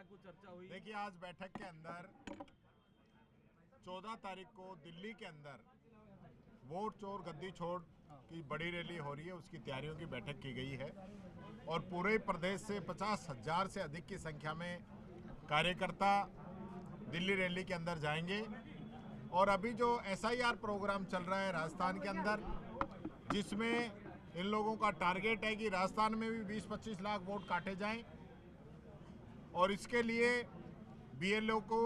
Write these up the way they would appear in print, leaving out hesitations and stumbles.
कुछ चर्चा हुई? देखिए, आज बैठक के अंदर 14 तारीख को दिल्ली के अंदर वोट चोर गद्दी छोड़ की बड़ी रैली हो रही है, उसकी तैयारियों की बैठक की गई है और पूरे प्रदेश से 50,000 से अधिक की संख्या में कार्यकर्ता दिल्ली रैली के अंदर जाएंगे। और अभी जो SIR प्रोग्राम चल रहा है राजस्थान के अंदर, जिसमें इन लोगों का टारगेट है कि राजस्थान में भी 20-25 लाख वोट काटे जाएं और इसके लिए BLO को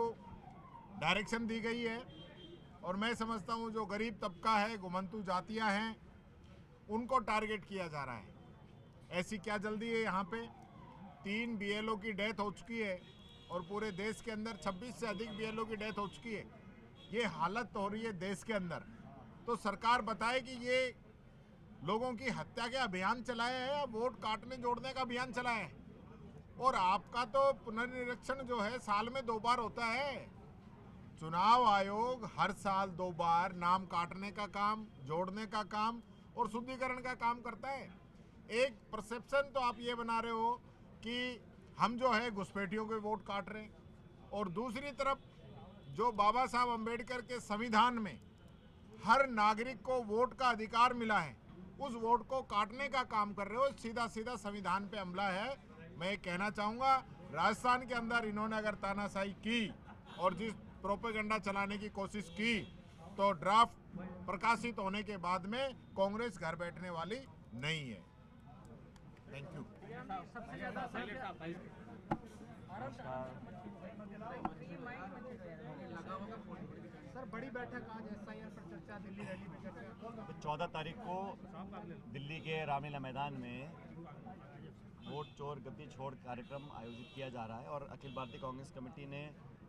डायरेक्शन दी गई है। और मैं समझता हूं जो गरीब तबका है, घुमंतू जातियां हैं, उनको टारगेट किया जा रहा है। ऐसी क्या जल्दी है? यहाँ पे 3 BLO की डेथ हो चुकी है और पूरे देश के अंदर 26 से अधिक BLO की डेथ हो चुकी है। ये हालत हो रही है देश के अंदर, तो सरकार बताए कि ये लोगों की हत्या के अभियान चलाया है या वोट काटने जोड़ने का अभियान चलाया है। और आपका तो पुनर्निरीक्षण जो है साल में 2 बार होता है। चुनाव आयोग हर साल 2 बार नाम काटने का काम, जोड़ने का काम और शुद्धिकरण का काम करता है। एक परसेप्शन तो आप ये बना रहे हो कि हम जो है घुसपैठियों के वोट काट रहे हैं, और दूसरी तरफ जो बाबा साहब अम्बेडकर के संविधान में हर नागरिक को वोट का अधिकार मिला है, उस वोट को काटने का काम कर रहे हो। सीधा सीधा संविधान पे हमला है। मैं कहना चाहूँगा, राजस्थान के अंदर इन्होंने अगर तानाशाही की और जिस प्रोपेगेंडा चलाने की कोशिश की, तो ड्राफ्ट प्रकाशित होने के बाद में कांग्रेस घर बैठने वाली नहीं है। Thank you. सबसे ज्यादा सर, बड़ी बैठक आज SIR पर चर्चा, दिल्ली रैली में चर्चा। 14 तारीख को दिल्ली के रामलीला मैदान में वोट चोर गद्दी छोड़ कार्यक्रम आयोजित किया जा रहा है और अखिल भारतीय कांग्रेस कमेटी ने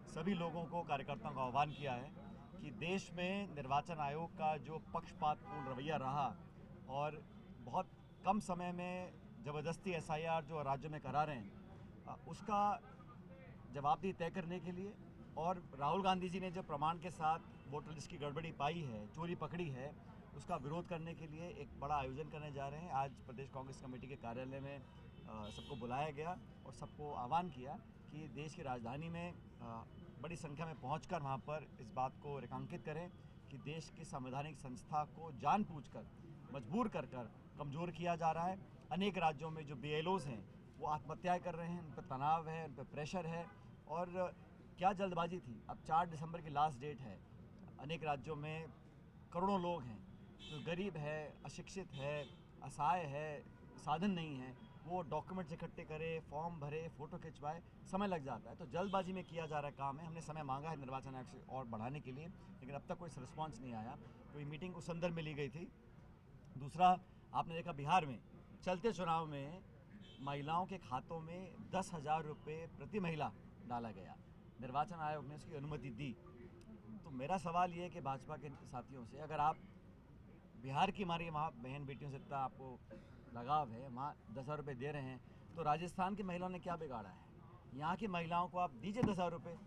सभी लोगों को, कार्यकर्ताओं का आह्वान किया है कि देश में निर्वाचन आयोग का जो पक्षपातपूर्ण रवैया रहा और बहुत कम समय में ज़बरदस्ती SIR जो राज्यों में करा रहे हैं, उसका जवाबदेही तय करने के लिए, और राहुल गांधी जी ने जो प्रमाण के साथ वोटर लिस्ट की गड़बड़ी पाई है, चोरी पकड़ी है, उसका विरोध करने के लिए एक बड़ा आयोजन करने जा रहे हैं। आज प्रदेश कांग्रेस कमेटी के कार्यालय में सबको बुलाया गया और सबको आह्वान किया कि देश की राजधानी में बड़ी संख्या में पहुंचकर वहां पर इस बात को रेखांकित करें कि देश की संवैधानिक संस्था को जानबूझकर मजबूर कर कमज़ोर किया जा रहा है। अनेक राज्यों में जो BLOs हैं वो आत्महत्याएं कर रहे हैं, उन पर तनाव है, उन पर प्रेशर है। और क्या जल्दबाजी थी? अब 4 दिसंबर की लास्ट डेट है। अनेक राज्यों में करोड़ों लोग हैं जो गरीब है, अशिक्षित है, असहाय है, साधन नहीं है, वो डॉक्यूमेंट्स इकट्ठे करे, फॉर्म भरे, फ़ोटो खिंचवाए, समय लग जाता है। तो जल्दबाजी में किया जा रहा काम है। हमने समय मांगा है निर्वाचन आयोग से और बढ़ाने के लिए, लेकिन अब तक कोई रिस्पॉन्स नहीं आया। कोई मीटिंग उस संदर्भ में ली गई थी। दूसरा, आपने देखा बिहार में चलते चुनाव में महिलाओं के खातों में 10,000 रुपये प्रति महिला डाला गया। निर्वाचन आयोग ने उसकी अनुमति दी। तो मेरा सवाल ये है कि भाजपा के साथियों से, अगर आप बिहार की हमारी वहाँ बहन बेटियों से इतना आपको लगाव है, वहाँ 10,000 रुपये दे रहे हैं, तो राजस्थान की महिलाओं ने क्या बिगाड़ा है? यहाँ की महिलाओं को आप दीजिए 10,000 रुपये,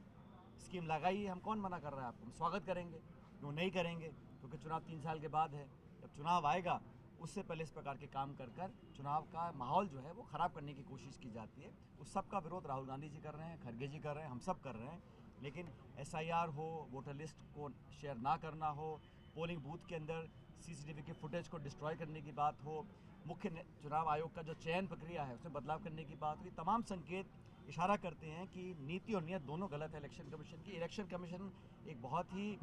स्कीम लगाइए। हम कौन मना कर रहा है आपको? हम स्वागत करेंगे। क्यों नहीं करेंगे? क्योंकि चुनाव 3 साल के बाद है। जब चुनाव आएगा उससे पहले इस प्रकार के काम कर चुनाव का माहौल जो है वो ख़राब करने की कोशिश की जाती है। उस सब का विरोध राहुल गांधी जी कर रहे हैं, खड़गे जी कर रहे हैं, हम सब कर रहे हैं। लेकिन SIR हो, वोटर लिस्ट को शेयर ना करना हो, पोलिंग बूथ के अंदर CCTV के फुटेज को डिस्ट्रॉय करने की बात हो, मुख्य चुनाव आयोग का जो चयन प्रक्रिया है उसमें बदलाव करने की बात हो, ये तमाम संकेत इशारा करते हैं कि नीति और नियत दोनों गलत है इलेक्शन कमीशन की। इलेक्शन कमीशन एक बहुत ही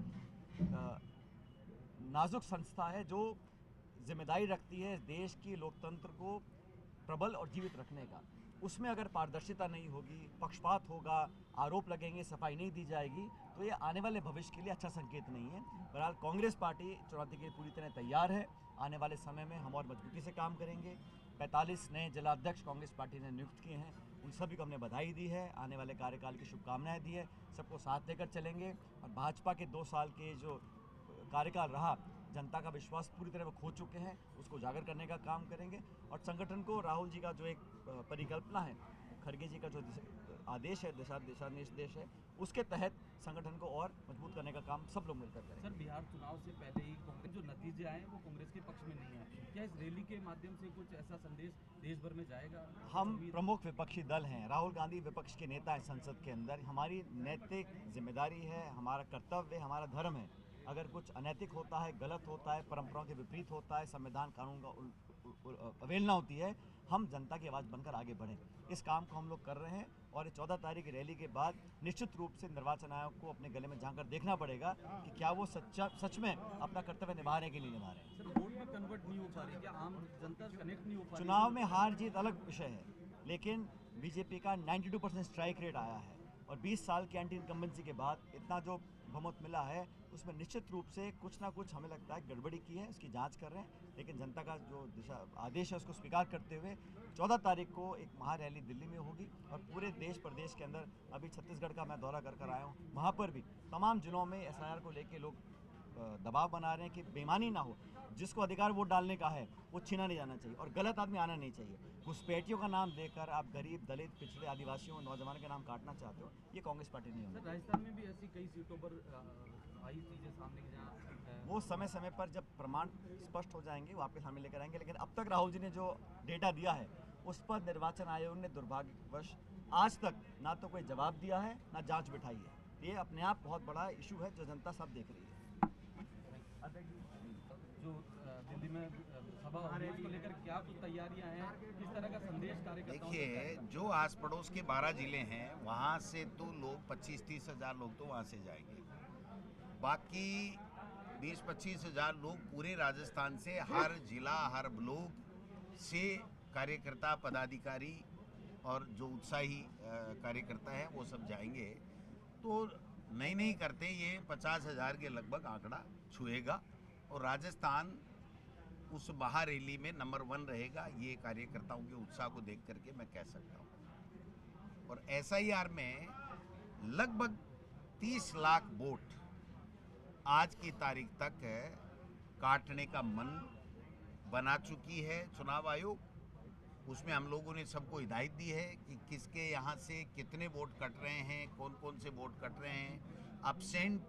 नाजुक संस्था है जो जिम्मेदारी रखती है देश की लोकतंत्र को प्रबल और जीवित रखने का। उसमें अगर पारदर्शिता नहीं होगी, पक्षपात होगा, आरोप लगेंगे, सफाई नहीं दी जाएगी, तो ये आने वाले भविष्य के लिए अच्छा संकेत नहीं है। बहरहाल कांग्रेस पार्टी चुनौती के लिए पूरी तरह तैयार है। आने वाले समय में हम और मजबूती से काम करेंगे। 45 नए जिलाध्यक्ष कांग्रेस पार्टी ने नियुक्त किए हैं, उन सभी को हमने बधाई दी है, आने वाले कार्यकाल की शुभकामनाएं दी है। सबको साथ लेकर चलेंगे और भाजपा के 2 साल के जो कार्यकाल रहा, जनता का विश्वास पूरी तरह वो खो चुके हैं, उसको उजागर करने का काम करेंगे। और संगठन को राहुल जी का जो एक परिकल्पना है, खड़गे जी का जो आदेश है, दिशा निर्देश है, उसके तहत संगठन को और मजबूत करने का काम सब लोग मिलकर करें। सर, बिहार चुनाव से पहले ही कांग्रेस जो नतीजे आए वो कांग्रेस के पक्ष में नहीं है, क्या इस रैली के माध्यम से कुछ ऐसा संदेश देश भर में जाएगा? हम प्रमुख विपक्षी दल हैं, राहुल गांधी विपक्ष के नेता हैं संसद के अंदर। हमारी नैतिक जिम्मेदारी है, हमारा कर्तव्य है, हमारा धर्म है। अगर कुछ अनैतिक होता है, गलत होता है, परंपराओं के विपरीत होता है, संविधान कानून का अवहेलना होती है, हम जनता की आवाज़ बनकर आगे बढ़ें। इस काम को हम लोग कर रहे हैं और 14 तारीख की रैली के बाद निश्चित रूप से निर्वाचन आयोग को अपने गले में झांककर देखना पड़ेगा कि क्या वो सच में अपना कर्तव्य निभा रहे हैं कि नहीं निभा रहे हैं। सर, वोट में कन्वर्ट नहीं हो पा रही, क्या आम जनता कनेक्ट नहीं हो पा रही? चुनाव में हार जीत अलग विषय है, लेकिन बीजेपी का 92% स्ट्राइक रेट आया है और 20 साल की एंटी इनकम्बेंसी के बाद इतना जो बहुमत मिला है उसमें निश्चित रूप से कुछ ना कुछ हमें लगता है गड़बड़ी की है, उसकी जांच कर रहे हैं। लेकिन जनता का जो आदेश है उसको स्वीकार करते हुए 14 तारीख को एक महारैली दिल्ली में होगी और पूरे देश प्रदेश के अंदर, अभी छत्तीसगढ़ का मैं दौरा कर आया हूँ, वहाँ पर भी तमाम जिलों में SIR को लेके लोग दबाव बना रहे हैं कि बेईमानी ना हो। जिसको अधिकार वोट डालने का है वो छीना नहीं जाना चाहिए और गलत आदमी आना नहीं चाहिए। घुसपैठियों का नाम देकर आप गरीब, दलित, पिछड़े, आदिवासियों, नौजवानों के नाम काटना चाहते हो, ये कांग्रेस पार्टी नहीं होगी। सर, राजस्थान में भी ऐसी कई सीटों पर आई चीजें सामने की जहाँ वो समय समय पर जब प्रमाण स्पष्ट हो जाएंगे वो आपके सामने लेकर आएंगे, लेकिन अब तक राहुल जी ने जो डेटा दिया है उस पर निर्वाचन आयोग ने दुर्भाग्यवश आज तक ना तो कोई जवाब दिया है ना जांच बिठाई है। ये अपने आप बहुत बड़ा इशू है जो जनता सब देख रही है। जो दिल्ली में सभा हो रही है उसको लेकर क्या कुछ तैयारियां हैं, किस तरह का संदेश कार्यकर्ताओं को देखिए, जो आस पड़ोस के 12 जिले हैं वहाँ से तो लोग 25-30 हज़ार लोग तो वहाँ से जाएंगे, बाकी 20-25 हज़ार लोग पूरे राजस्थान से, हर जिला हर ब्लॉक से कार्यकर्ता, पदाधिकारी और जो उत्साही कार्यकर्ता हैं वो सब जाएंगे। तो नहीं करते ये 50 हज़ार के लगभग आंकड़ा छुएगा और राजस्थान उस महारैली में नंबर 1 रहेगा, ये कार्यकर्ताओं के उत्साह को देख करके मैं कह सकता हूँ। और SIR में लगभग 30 लाख वोट आज की तारीख तक काटने का मन बना चुकी है चुनाव आयोग। उसमें हम लोगों ने सबको हिदायत दी है कि किसके यहाँ से कितने वोट कट रहे हैं, कौन कौन से वोट कट रहे हैं, अब्सेंट,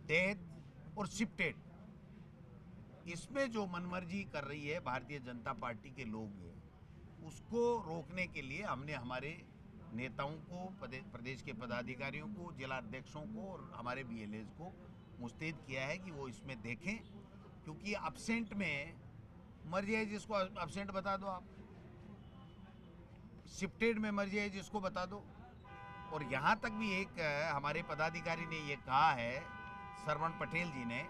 डेथ और शिफ्टेड। इसमें जो मनमर्जी कर रही है भारतीय जनता पार्टी के लोग, उसको रोकने के लिए हमने हमारे नेताओं को, प्रदेश के पदाधिकारियों को, जिला अध्यक्षों को और हमारे BLAs को मुस्तैद किया है कि वो इसमें देखें, क्योंकि अब्सेंट में मर्जी है जिसको अब्सेंट बता दो आप, शिफ्टेड में मर्जी है जिसको बता दो। और यहाँ तक भी एक हमारे पदाधिकारी ने ये कहा है, श्रवण पटेल जी ने,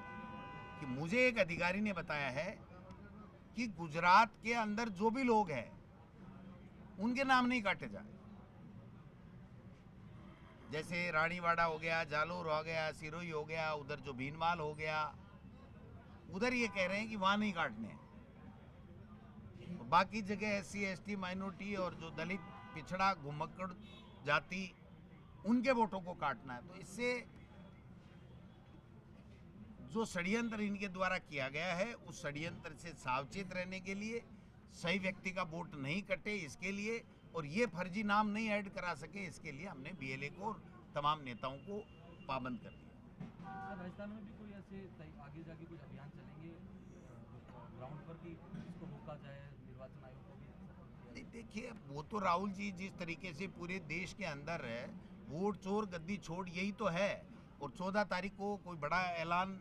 कि मुझे एक अधिकारी ने बताया है कि गुजरात के अंदर जो भी लोग हैं उनके नाम नहीं काटे जाए। जैसे रानीवाड़ा हो गया, जालोर हो गया, सिरोही हो गया, उधर जो भीनमाल हो गया, उधर ये कह रहे हैं कि वहां नहीं काटने हैं। बाकी जगह SC ST माइनॉरिटी और जो दलित, पिछड़ा, घुमक्कड़ जाति, उनके वोटों को काटना है। तो इससे जो षड्यंत्र इनके द्वारा किया गया है, उस षड्यंत्र से सावचेत रहने के लिए, सही व्यक्ति का वोट नहीं कटे इसके लिए, और ये फर्जी नाम नहीं ऐड करा सके इसके लिए हमने BLA को और तमाम नेताओं को पाबंद कर दिया। राजस्थान में भी कोई ऐसे आगे जाके कुछ अभियान चलेंगे ग्राउंड पर कि इसको रोका जाए, निर्वाचन आयोग को भी? नहीं, देखिए, वो तो राहुल जी जिस तरीके से पूरे देश के अंदर है, वोट चोर गद्दी छोड़, यही तो है। और 14 तारीख को कोई बड़ा ऐलान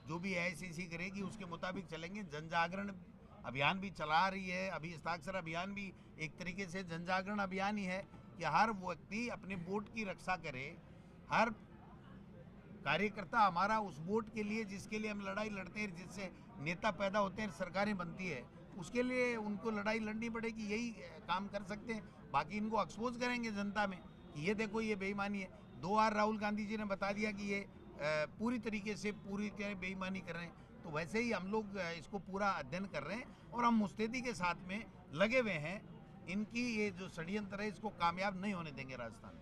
जो भी AICC करेगी उसके मुताबिक चलेंगे। जन जागरण अभियान भी चला रही है, अभी हस्ताक्षर अभियान भी एक तरीके से जन जागरण अभियान ही है कि हर व्यक्ति अपने वोट की रक्षा करे। हर कार्यकर्ता हमारा उस वोट के लिए, जिसके लिए हम लड़ाई लड़ते हैं, जिससे नेता पैदा होते हैं, सरकारें बनती है, उसके लिए उनको लड़ाई लड़नी पड़ेगी। यही काम कर सकते हैं। बाकी इनको एक्सपोज करेंगे जनता में कि ये देखो ये बेईमानी है। 2 बार राहुल गांधी जी ने बता दिया कि ये पूरी तरीके से पूरी तरह बेईमानी कर रहे हैं। तो वैसे ही हम लोग इसको पूरा अध्ययन कर रहे हैं और हम मुस्तैदी के साथ में लगे हुए हैं। इनकी ये जो षड्यंत्र है इसको कामयाब नहीं होने देंगे राजस्थान में।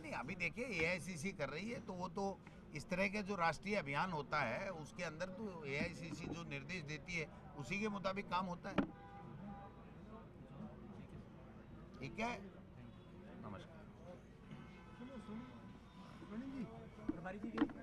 नहीं, अभी देखिए AICC कर रही है, तो वो तो इस तरह के जो राष्ट्रीय अभियान होता है उसके अंदर तो AICC जो निर्देश देती है उसी के मुताबिक काम होता है। ठीक है, नमस्कार। प्रभारी जी